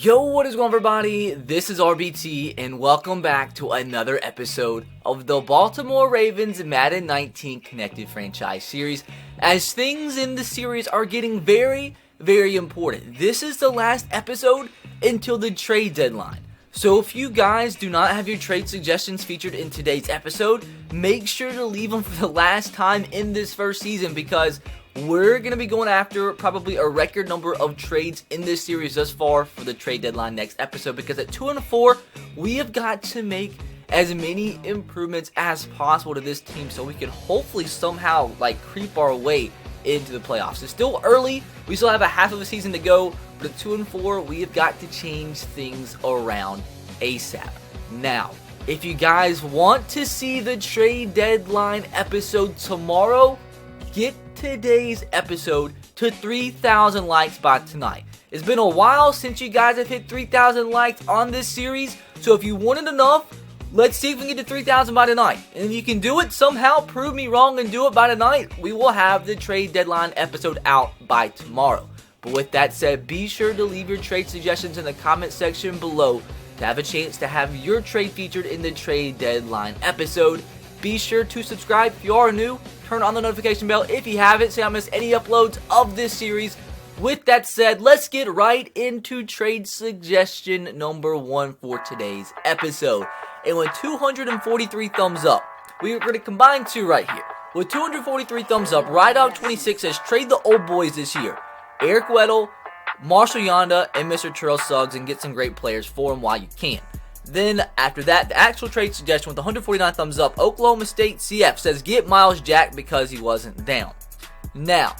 Yo, what is going on, everybody? This is RBT, and welcome back to another episode of the Baltimore Ravens Madden 19 Connected Franchise Series, as things in the series are getting very important. This is the last episode until the trade deadline. So if you guys do not have your trade suggestions featured in today's episode, make sure to leave them for the last time in this first season, because we're going to be going after probably a record number of trades in this series thus far for the trade deadline next episode, because at 2-4, we have got to make as many improvements as possible to this team so we can hopefully somehow creep our way into the playoffs. It's still early. We still have a half of a season to go, but at 2-4, we have got to change things around ASAP. Now, if you guys want to see the trade deadline episode tomorrow, get today's episode to 3,000 likes by tonight. It's been a while since you guys have hit 3,000 likes on this series, so if you wanted enough, let's see if we can get to 3,000 by tonight. And if you can do it, somehow prove me wrong and do it by tonight, we will have the trade deadline episode out by tomorrow. But with that said, be sure to leave your trade suggestions in the comment section below to have a chance to have your trade featured in the trade deadline episode. Be sure to subscribe if you are new. Turn on the notification bell if you haven't, so you don't miss any uploads of this series. With that said, let's get right into trade suggestion number 1 for today's episode. And with 243 thumbs up, we're going to combine two right here. With 243 thumbs up, Rideout26 says trade the old boys this year. Eric Weddle, Marshall Yonda, and Mr. Terrell Suggs, and get some great players for them while you can. Then, after that, the actual trade suggestion with 149 thumbs up, Oklahoma State CF says get Myles Jack because he wasn't down. Now,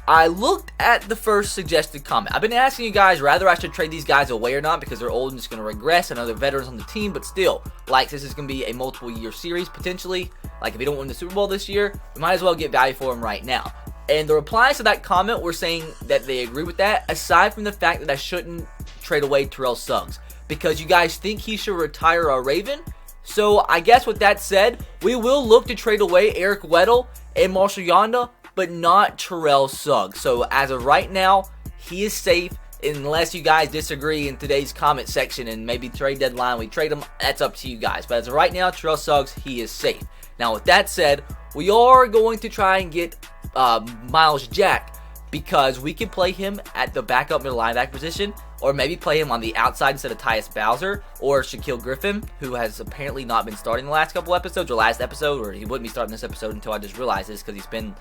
I looked at the first suggested comment. I've been asking you guys whether I should trade these guys away or not because they're old and just going to regress. I know they're veterans on the team, but still, this is going to be a multiple-year series, potentially. If you don't win the Super Bowl this year, we might as well get value for them right now. And the replies to that comment were saying that they agree with that, aside from the fact that I shouldn't trade away Terrell Suggs, because you guys think he should retire a Raven. So I guess with that said, we will look to trade away Eric Weddle and Marshall Yonda, but not Terrell Suggs. So as of right now, he is safe, unless you guys disagree in today's comment section and maybe trade deadline we trade him. That's up to you guys. But as of right now, Terrell Suggs, he is safe. Now with that said, we are going to try and get Myles Jack, because we can play him at the backup middle linebacker position, or maybe play him on the outside instead of Tyus Bowser or Shaquille Griffin, who has apparently not been starting the last couple episodes, or last episode, or he wouldn't be starting this episode until I just realized this, because he's been,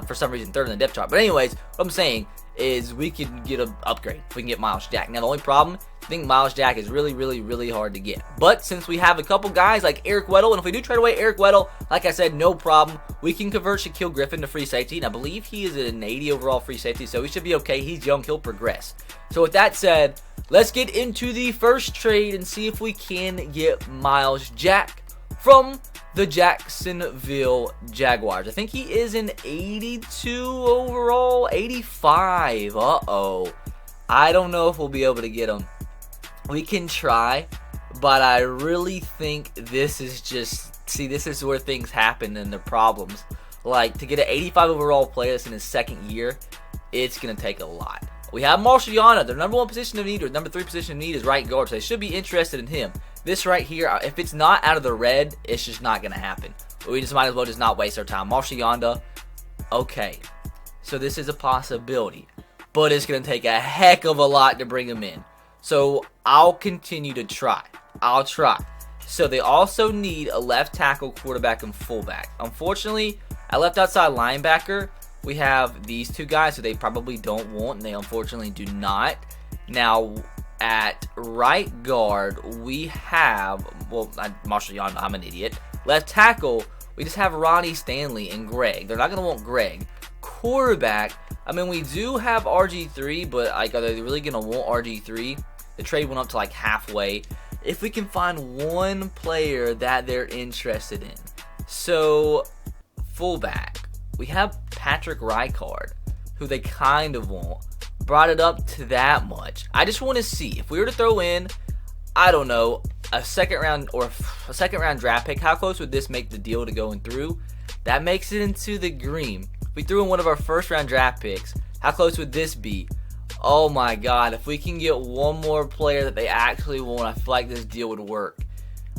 for some reason, third in the depth chart. But anyways, what I'm saying is we can get an upgrade if we can get Myles Jack. Now, the only problem, I think Myles Jack is really hard to get. But since we have a couple guys like Eric Weddle, and if we do trade away Eric Weddle, like I said, no problem. We can convert Shaquille Griffin to free safety, and I believe he is an 80 overall free safety, so he should be okay. He's young, he'll progress. So with that said, let's get into the first trade and see if we can get Myles Jack from the Jacksonville Jaguars. I think he is an 82 overall, 85. Uh-oh. I don't know if we'll be able to get him. We can try, but I really think this is just, this is where things happen and the problems. To get an 85 overall player that's in his second year, it's going to take a lot. We have Marshall Yonda. Their number 1 position of need, or number 3 position of need, is right guard, so they should be interested in him. This right here, if it's not out of the red, it's just not going to happen. We just might as well just not waste our time. Marshall Yonda, okay. So this is a possibility, but it's going to take a heck of a lot to bring him in. So I'll continue to try. I'll try. So they also need a left tackle, quarterback, and fullback. Unfortunately, at left outside linebacker, we have these two guys who they probably don't want, and they unfortunately do not. Now, at right guard, we have, Marshall Yonda, I'm an idiot. Left tackle, we just have Ronnie Stanley and Greg. They're not going to want Greg. Quarterback, we do have RG3, but are they really going to want RG3? The trade went up to halfway. If we can find one player that they're interested in. So, fullback, we have Patrick Ricard, who they kind of want. Brought it up to that much. I just want to see if we were to throw in, I don't know, a second round draft pick. How close would this make the deal to going through? That makes it into the green. If we threw in one of our first round draft picks, how close would this be? Oh my god, if we can get one more player that they actually want, I feel like this deal would work.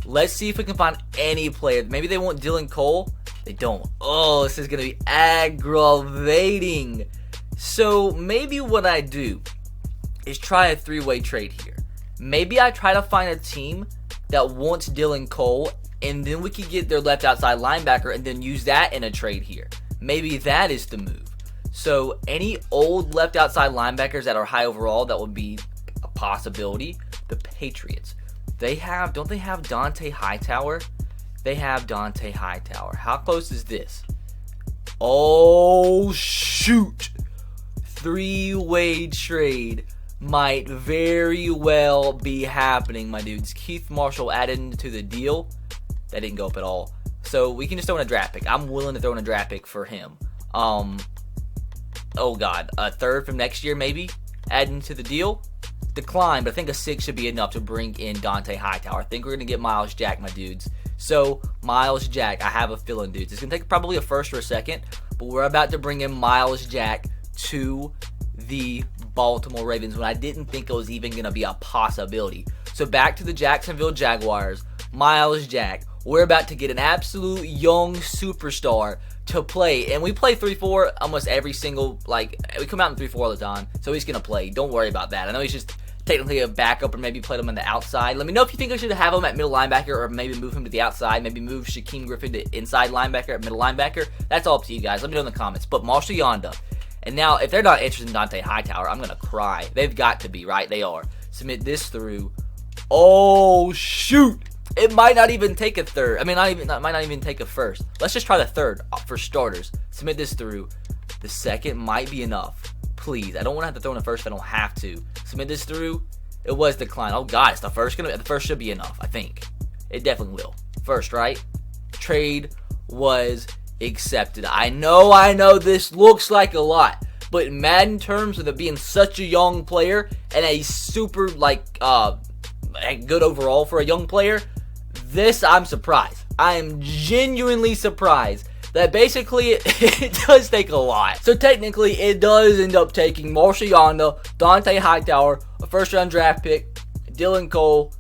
Let's see if we can find any player. Maybe they want Dylan Cole. They don't. Oh, this is going to be aggravating. So maybe what I do is try a three-way trade here. Maybe I try to find a team that wants Dylan Cole, and then we could get their left outside linebacker and then use that in a trade here. Maybe that is the move. So any old left outside linebackers that are high overall, that would be a possibility. The Patriots. Don't they have Dante Hightower? They have Dante Hightower. How close is this? Oh, shoot. Three-way trade might very well be happening, my dudes. Keith Marshall added into the deal. That didn't go up at all. So we can just throw in a draft pick. I'm willing to throw in a draft pick for him. Oh, God. A third from next year, maybe? Adding to the deal? Decline, but I think a 6 should be enough to bring in Dante Hightower. I think we're going to get Myles Jack, my dudes. So, Myles Jack, I have a feeling, dudes. It's going to take probably a first or a second, but we're about to bring in Myles Jack to the Baltimore Ravens when I didn't think it was even going to be a possibility. So, back to the Jacksonville Jaguars. Myles Jack. We're about to get an absolute young superstar to play. And we play 3-4 almost every single, we come out in 3-4 all the time. So he's going to play. Don't worry about that. I know he's just technically a backup or maybe played him on the outside. Let me know if you think I should have him at middle linebacker or maybe move him to the outside. Maybe move Shaquem Griffin to inside linebacker at middle linebacker. That's all up to you guys. Let me know in the comments. But Marshall Yonda. And now, if they're not interested in Dante Hightower, I'm going to cry. They've got to be, right? They are. Submit this through. Oh, shoot. It might not even take a third. I mean, it might not even take a first. Let's just try the third for starters. Submit this through. The second might be enough. Please. I don't want to have to throw in a first if I don't have to. Submit this through. It was declined. Oh, God. The first should be enough, I think. It definitely will. First, right? Trade was accepted. I know this looks like a lot. But in Madden terms of it being such a young player and a super, good overall for a young player, this, I'm surprised. I am genuinely surprised that basically it does take a lot. So technically, it does end up taking Marshall Yonda, Dante Hightower, a first-round draft pick, Dylan Cole,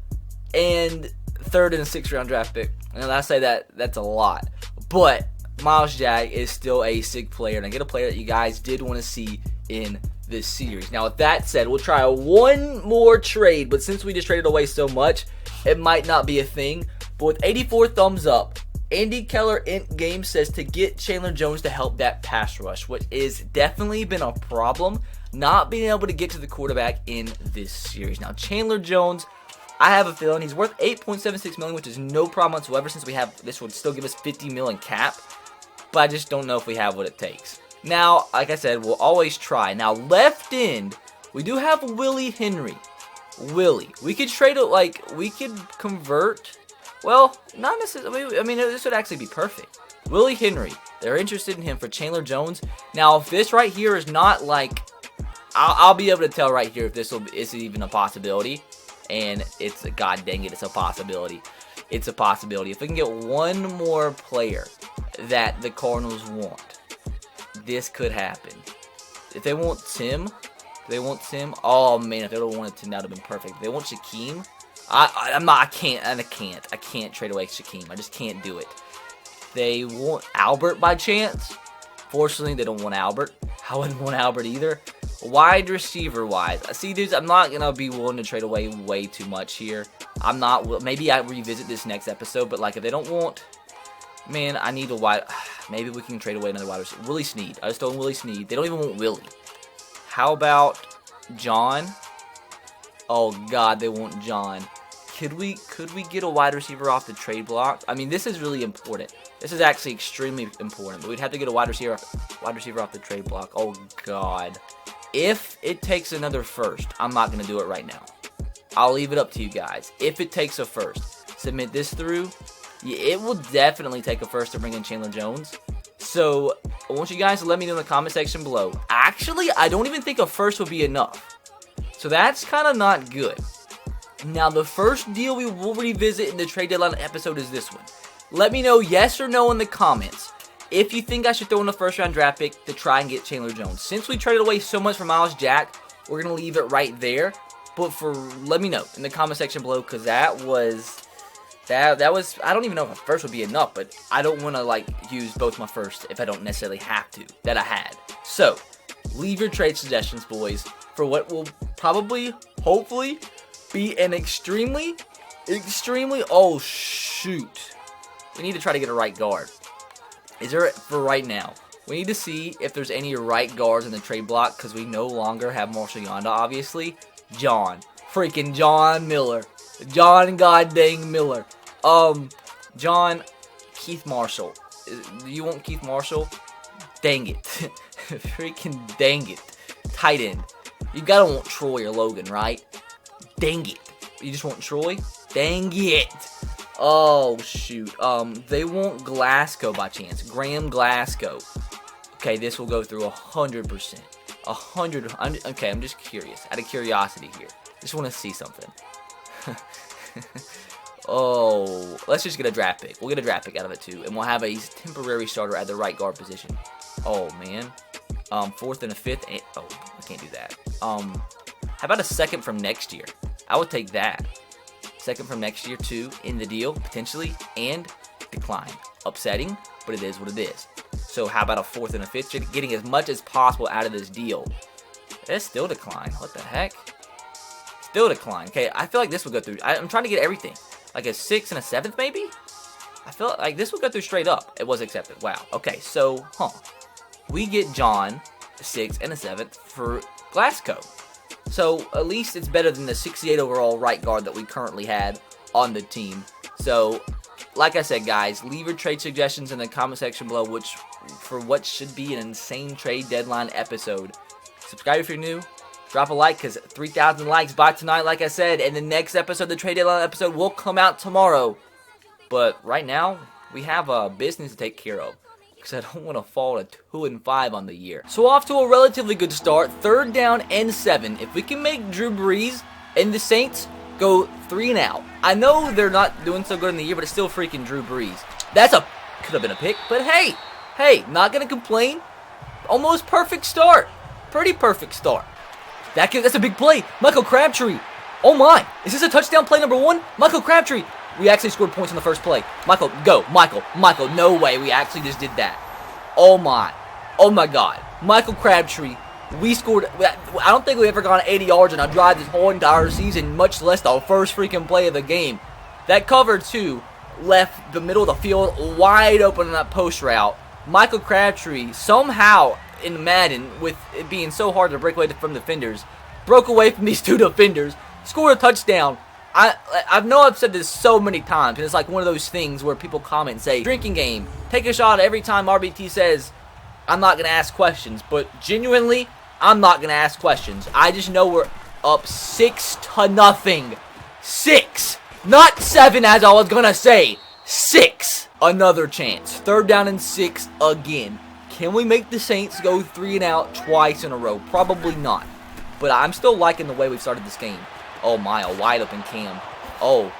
and third and a sixth-round draft pick. And I say that's a lot. But Myles Jack is still a sick player, and I get a player that you guys did want to see in this series. Now, with that said, we'll try one more trade, but since we just traded away so much, it might not be a thing. But with 84 thumbs up, Andy Keller in game says to get Chandler Jones to help that pass rush, which is definitely been a problem, not being able to get to the quarterback in this series. Now, Chandler Jones, I have a feeling he's worth $8.76 million, which is no problem whatsoever since we have this would still give us $50 million cap, but I just don't know if we have what it takes. Now, like I said, we'll always try. Now, left end, we do have Willie Henry. We could trade it, we could convert. Well, not necessarily. I mean, this would actually be perfect. Willie Henry, they're interested in him for Chandler Jones. Now, if this right here is not I'll be able to tell right here if this is even a possibility. And it's, god dang it, it's a possibility. It's a possibility. If we can get one more player that the Cardinals want, this could happen. If they want Tim, oh man, if they would have wanted Tim, that would have been perfect. If they want Shaquem, I can't trade away Shaquem. I just can't do it. They want Albert by chance. Fortunately, they don't want Albert. I wouldn't want Albert either. Wide receiver wise, see, dudes, I'm not gonna be willing to trade away way too much here. I'm not. Maybe I revisit this next episode, but if they don't want, man, I need a wide. Maybe we can trade away another wide receiver. Willie Snead. I just don't want Willie Snead. They don't even want Willie. How about John? Oh God, they want John. Could we get a wide receiver off the trade block? I mean, this is really important. This is actually extremely important. But we'd have to get a wide receiver off the trade block. Oh God. If it takes another first, I'm not going to do it right now. I'll leave it up to you guys. If it takes a first, submit this through. Yeah, it will definitely take a first to bring in Chandler Jones. So, I want you guys to let me know in the comment section below. Actually, I don't even think a first would be enough. So, that's kind of not good. Now, the first deal we will revisit in the trade deadline episode is this one. Let me know yes or no in the comments if you think I should throw in a first round draft pick to try and get Chandler Jones. Since we traded away so much for Myles Jack, we're going to leave it right there. But let me know in the comment section below, because that was, I don't even know if a first would be enough, but I don't want to, like, use both my first if I don't necessarily have to, that I had. So, leave your trade suggestions, boys, for what will probably, hopefully, be an extremely, oh, shoot. We need to try to get a right guard. Is there, for right now, we need to see if there's any right guards in the trade block, because we no longer have Marshall Yonda, obviously. Freaking John Miller. John goddamn Miller. John, Keith Marshall. Do you want Keith Marshall? Dang it. Freaking dang it. Tight end. You gotta want Troy or Logan, right? Dang it. You just want Troy? Dang it. Oh, shoot. They want Glasgow by chance. Graham Glasgow. Okay, this will go through 100%. 100. Okay, I'm just curious. Out of curiosity here. Just want to see something. Oh, let's just get a draft pick. We'll get a draft pick out of it too, and we'll have a temporary starter at the right guard position. Oh man, 4th and a 5th. Oh, I can't do that. How about a second from next year? I would take that. Second from next year too in the deal potentially, and decline. Upsetting, but it is what it is. So how about a 4th and a 5th? Getting as much as possible out of this deal. It's still decline. What the heck? Still decline. Okay, I feel like this will go through. I'm trying to get everything. Like a 6th and a 7th, maybe? I feel like this will go through straight up. It was accepted. Wow. Okay, so, we get John, a 6th and a 7th for Glasgow. So, at least it's better than the 68 overall right guard that we currently had on the team. So, like I said, guys, leave your trade suggestions in the comment section below, for what should be an insane trade deadline episode. Subscribe if you're new. Drop a like, because 3,000 likes by tonight, like I said. And the next episode, the trade deadline episode, will come out tomorrow. But right now, we have a business to take care of, because I don't want to fall to 2-5 on the year. So off to a relatively good start. 3rd down and 7. If we can make Drew Brees and the Saints go 3 and out. I know they're not doing so good in the year, but it's still freaking Drew Brees. Could have been a pick, but hey, not going to complain. Almost perfect start. Pretty perfect start. That's a big play. Michael Crabtree. Oh my. Is this a touchdown play number 1? Michael Crabtree. We actually scored points on the first play. Michael, go. Michael, no way. We actually just did that. Oh my. Oh my God. Michael Crabtree. We scored. I don't think we've ever gone 80 yards in a drive this whole entire season, much less the first freaking play of the game. That cover 2 left the middle of the field wide open on that post route. Michael Crabtree somehow in Madden, with it being so hard to break away from defenders, broke away from these 2 defenders, scored a touchdown. I know I've said this so many times, and it's like one of those things where people comment and say, drinking game, take a shot every time RBT says, I'm not going to ask questions, but genuinely, I'm not going to ask questions. I just know we're up 6-0. 6, not 7 as I was going to say. 6. Another chance. 3rd down and 6 again. Can we make the Saints go 3 and out twice in a row? Probably not. But I'm still liking the way we've started this game. Oh my, a wide open Cam. Oh.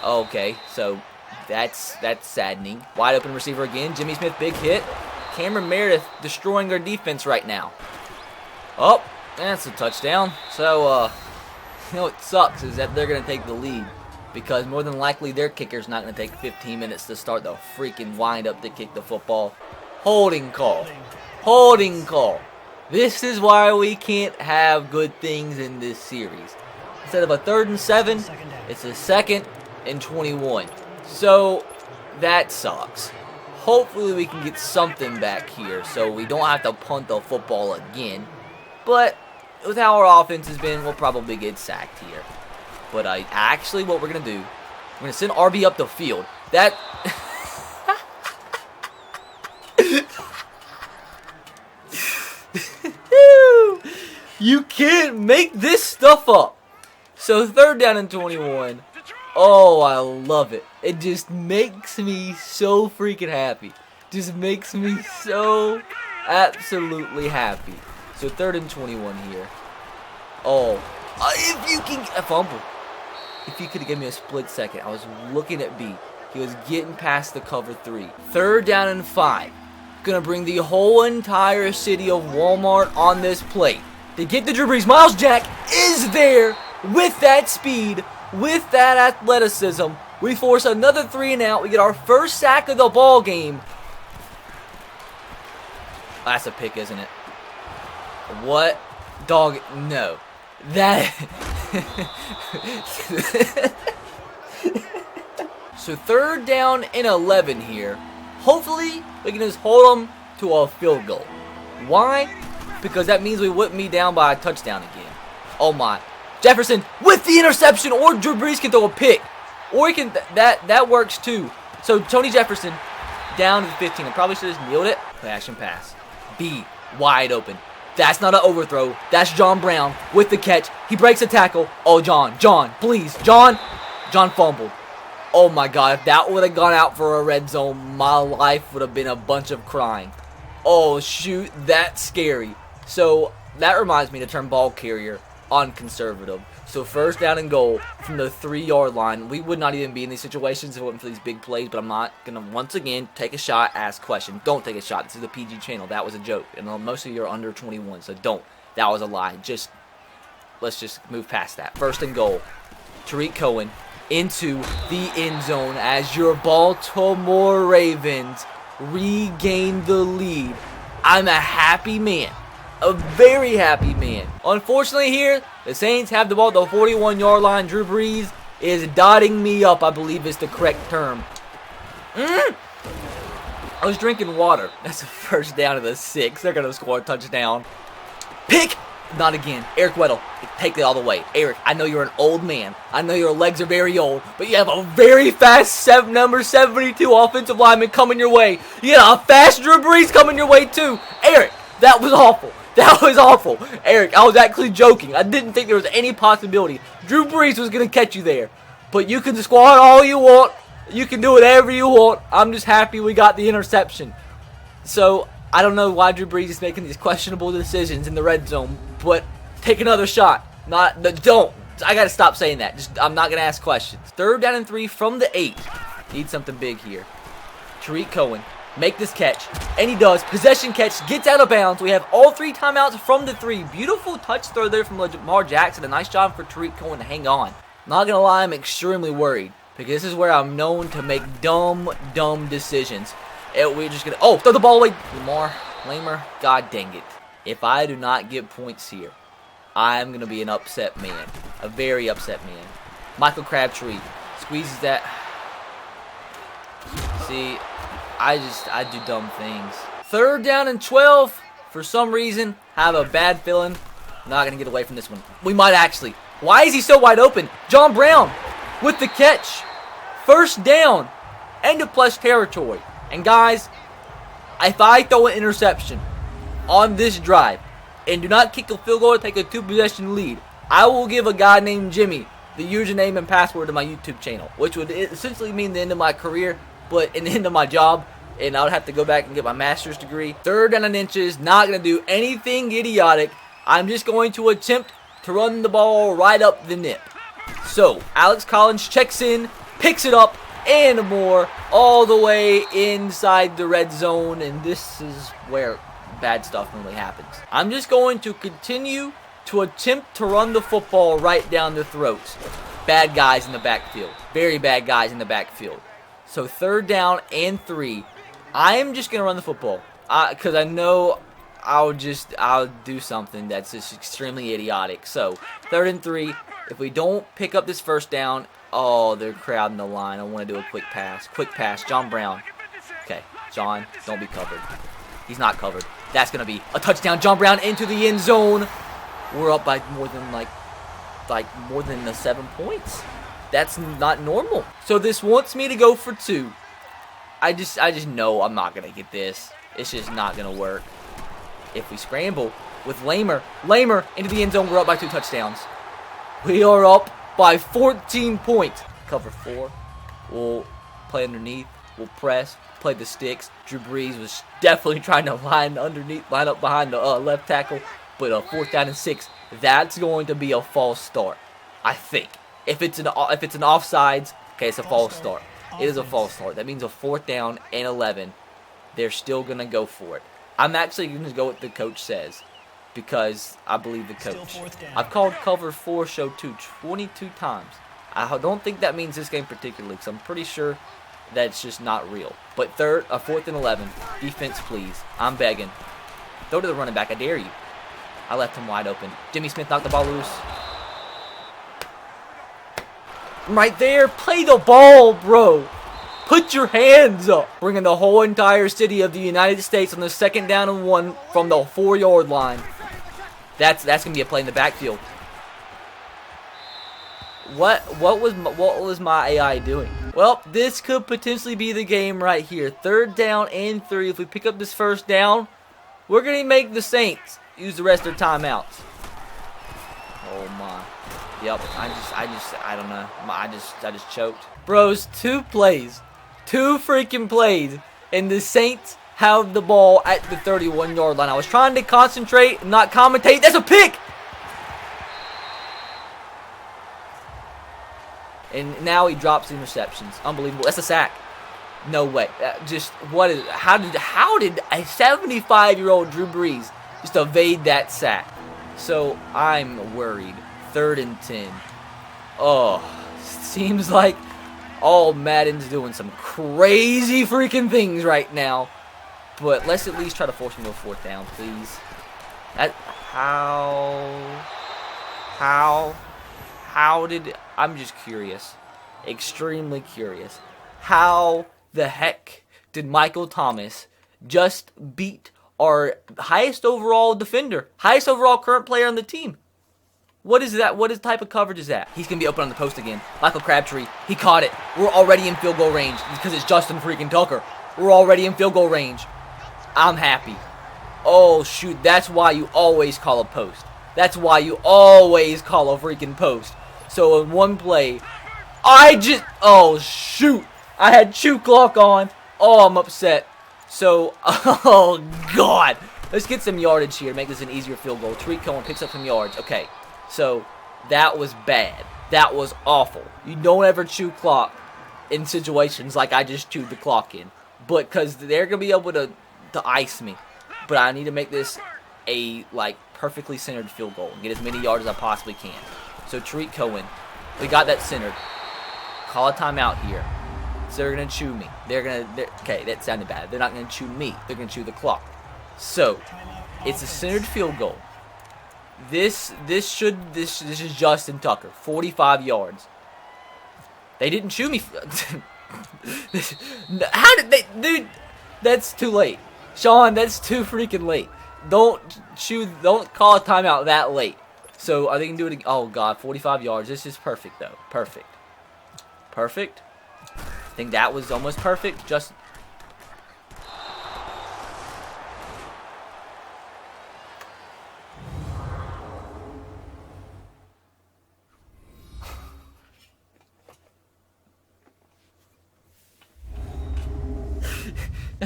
Okay, so that's saddening. Wide open receiver again. Jimmy Smith, big hit. Cameron Meredith destroying our defense right now. Oh, that's a touchdown. So, you know what sucks is that they're going to take the lead, because more than likely their kicker's not going to take 15 minutes to start the freaking wind up to kick the football. Holding call. Holding call. This is why we can't have good things in this series. Instead of a 3rd and 7, it's a 2nd and 21. So, that sucks. Hopefully we can get something back here so we don't have to punt the football again. But with how our offense has been, we'll probably get sacked here. But actually what we're going to do, we're going to send RB up the field. That... You can't make this stuff up. So 3rd down and 21. Oh, I love it. It just makes me so freaking happy. Just makes me so absolutely happy. So 3rd and 21 here. Oh, if you can a fumble. If you could have given me a split second. I was looking at B. He was getting past the cover 3. 3rd down and 5. Gonna bring the whole entire city of Walmart on this plate. They get the Drew Brees. Myles Jack is there with that speed, with that athleticism. We force another 3 and out. We get our first sack of the ball game. That's a pick, isn't it? What? Dog, no. That... So 3rd down and 11 here. Hopefully, we can just hold them to a field goal. Why? Because that means we wouldn't be down by a touchdown again. Oh my. Jefferson with the interception, or Drew Brees can throw a pick. Or he can, that works too. So Tony Jefferson down to the 15. I probably should have kneeled it. Play action pass. B, wide open. That's not an overthrow. That's John Brown with the catch. He breaks a tackle. Oh, John, please. John fumbled. Oh my God, if that would have gone out for a red zone, my life would have been a bunch of crying. Oh shoot, that's scary. So that reminds me to turn ball carrier on conservative. So 1st down and goal from the 3-yard line. We would not even be in these situations if it wasn't for these big plays, but I'm not going to once again take a shot, ask questions. Don't take a shot. This is a PG channel. That was a joke. And most of you are under 21, so don't. That was a lie. Let's just move past that. 1st and goal. Tariq Cohen into the end zone as your Baltimore Ravens regain the lead. I'm a happy man. A very happy man. Unfortunately here, the Saints have the ball at the 41-yard line. Drew Brees is dotting me up, I believe is the correct term. I was drinking water. That's a 1st down to the 6. They're going to score a touchdown. Pick! Not again. Eric Weddle, take it all the way. Eric, I know you're an old man. I know your legs are very old, but you have a very fast number 72 offensive lineman coming your way. You got a fast Drew Brees coming your way too. Eric, that was awful. That was awful. Eric, I was actually joking. I didn't think there was any possibility Drew Brees was going to catch you there. But you can squat all you want. You can do whatever you want. I'm just happy we got the interception. So, I don't know why Drew Brees is making these questionable decisions in the red zone, but take another shot. Don't. I got to stop saying that. I'm not going to ask questions. 3rd down and 3 from the 8. Need something big here. Tariq Cohen. Make this catch. And he does. Possession catch. Gets out of bounds. We have all 3 timeouts from the 3. Beautiful touch throw there from Lamar Jackson. A nice job for Tariq Cohen to hang on. Not going to lie, I'm extremely worried. Because this is where I'm known to make dumb decisions. And we're just going to... Oh, throw the ball away. Lamar. God dang it. If I do not get points here, I'm going to be an upset man. A very upset man. Michael Crabtree squeezes that. See... I do dumb things. 3rd down and 12. For some reason, have a bad feeling. Not going to get away from this one. We might actually. Why is he so wide open? John Brown with the catch. 1st down. End of plus territory. And guys, if I throw an interception on this drive and do not kick a field goal to take a 2-possession lead, I will give a guy named Jimmy the username and password to my YouTube channel, which would essentially mean the end of my career, but an end of my job, and I would have to go back and get my master's degree. 3rd down and inches, not going to do anything idiotic. I'm just going to attempt to run the ball right up the nip. So, Alex Collins checks in, picks it up, and more, all the way inside the red zone, and this is where bad stuff normally happens. I'm just going to continue to attempt to run the football right down their throats. Bad guys in the backfield. Very bad guys in the backfield. So 3rd down and 3. I am just going to run the football. Because I know I'll do something that's just extremely idiotic. So 3rd and 3. If we don't pick up this 1st down, oh, they're crowding the line. I want to do a quick pass. Quick pass. John Brown. Okay, John, don't be covered. He's not covered. That's going to be a touchdown. John Brown into the end zone. We're up by more than more than the 7 points. That's not normal. So this wants me to go for 2. I just know I'm not going to get this. It's just not going to work. If we scramble with Lamar into the end zone, we're up by 2 touchdowns. We are up by 14 points. Cover 4. We'll play underneath. We'll press. Play the sticks. Drew Brees was definitely trying to line up behind the left tackle. But a 4th down and 6, that's going to be a false start, I think. If it's an offsides, okay, it's a false start. It is a false start. That means a 4th down and 11. They're still going to go for it. I'm actually going to go what the coach says. because I believe the coach. I've called cover 4 show 2 22 times. I don't think that means this game particularly, because I'm pretty sure that's just not real. But 4th and 11. Defense, please. I'm begging. Throw to the running back. I dare you. I left him wide open. Jimmy Smith knocked the ball loose. Right there. Play the ball, bro. Put your hands up. Bringing the whole entire city of the United States on the 2nd down and 1 from the 4-yard line. That's going to be a play in the backfield. What was my AI doing? Well, this could potentially be the game right here. 3rd down and 3. If we pick up this 1st down, we're going to make the Saints use the rest of their timeouts. Oh my. Yep, I don't know. I just choked. Bros, 2 plays. 2 freaking plays. And the Saints have the ball at the 31-yard line. I was trying to concentrate and not commentate. That's a pick! And now he drops the interceptions. Unbelievable. That's a sack. No way. How did a 75-year-old Drew Brees just evade that sack? So I'm worried. 3rd and 10. Oh, seems like Madden's doing some crazy freaking things right now. But let's at least try to force him to a 4th down, please. I'm just curious. Extremely curious. How the heck did Michael Thomas just beat our highest overall defender? Highest overall current player on the team? What is that? What type of coverage is that? He's going to be open on the post again. Michael Crabtree, he caught it. We're already in field goal range because it's Justin freaking Tucker. We're already in field goal range. I'm happy. Oh, shoot. That's why you always call a post. That's why you always call a freaking post. So in one play, oh, shoot. I had chew clock on. Oh, I'm upset. So, oh, God. Let's get some yardage here to make this an easier field goal. Tariq Cohen picks up some yards. Okay. So, that was bad. That was awful. You don't ever chew clock in situations like I just chewed the clock in. But, because they're going to be able to ice me. But I need to make this a, perfectly centered field goal and get as many yards as I possibly can. So, Tariq Cohen, we got that centered. Call a timeout here. So, they're going to chew me. Okay, that sounded bad. They're not going to chew me. They're going to chew the clock. So, it's a centered field goal. This is Justin Tucker, 45 yards. They didn't chew me. How did they, dude? That's too late, Sean. That's too freaking late. Don't call a timeout that late. So are they gonna do it again? Oh God, 45 yards. This is perfect though. Perfect. I think that was almost perfect. Just.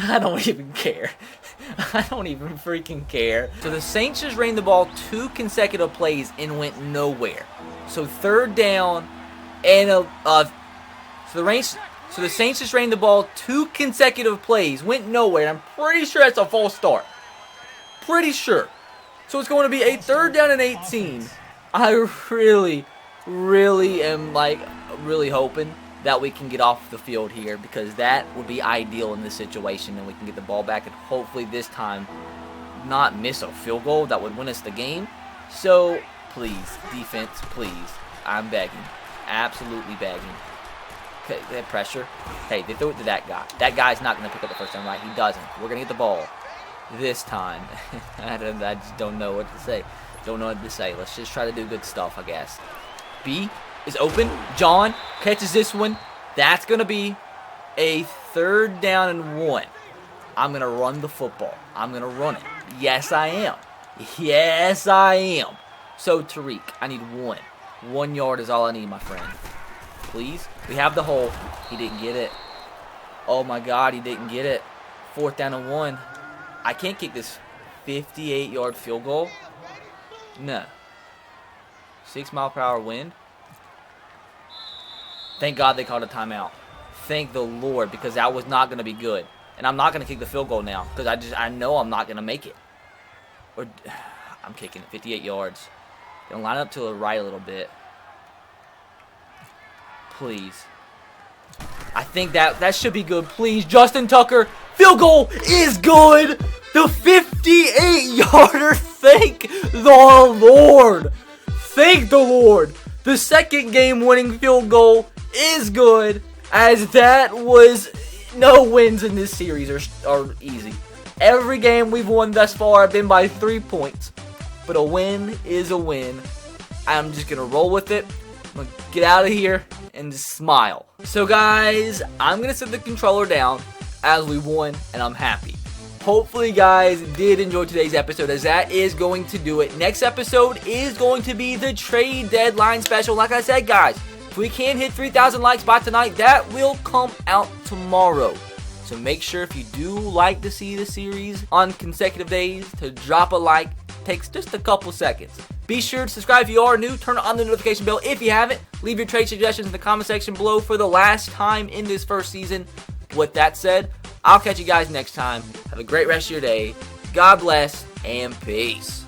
I don't even care. I don't even freaking care. So the Saints just ran the ball 2 consecutive plays and went nowhere. So 3rd down and so the Saints just ran the ball 2 consecutive plays, went nowhere. I'm pretty sure that's a false start. Pretty sure. So it's going to be a 3rd down and 18. I really am really hoping that we can get off the field here, because that would be ideal in this situation, and we can get the ball back and hopefully this time not miss a field goal that would win us the game. So please, defense, please. I'm begging. Absolutely begging. Okay, they have pressure. Hey, they threw it to that guy. That guy's not going to pick up the first time, right? He doesn't. We're going to get the ball this time. I just don't know what to say. Let's just try to do good stuff, I guess. B is open. John catches this one. That's going to be a 3rd down and 1. I'm going to run the football. I'm going to run it. Yes, I am. So, Tariq, I need 1. 1 yard is all I need, my friend. Please. We have the hole. He didn't get it. Oh, my God, he didn't get it. 4th down and 1. I can't kick this 58-yard field goal. No. 6-mile-per-hour wind. Thank God they called a timeout. Thank the Lord, because that was not going to be good. And I'm not going to kick the field goal now, because I know I'm not going to make it. Or I'm kicking it. 58 yards. Gonna line up to the right a little bit. Please. I think that should be good. Please, Justin Tucker. Field goal is good. The 58-yarder. Thank the Lord. Thank the Lord. The second game-winning field goal is good, as that was no wins in this series are easy. Every game we've won thus far have been by 3 points, but a win is a win. I'm just gonna roll with it. I'm gonna get out of here and just smile. So guys, I'm gonna set the controller down as we won, and I'm happy. Hopefully guys did enjoy today's episode, as that is going to do it. Next episode is going to be the trade deadline special. Like I said guys, if we can't hit 3,000 likes by tonight, that will come out tomorrow. So make sure, if you do like to see the series on consecutive days, to drop a like. Takes just a couple seconds. Be sure to subscribe if you are new. Turn on the notification bell if you haven't. Leave your trade suggestions in the comment section below for the last time in this first season. With that said, I'll catch you guys next time. Have a great rest of your day. God bless and peace.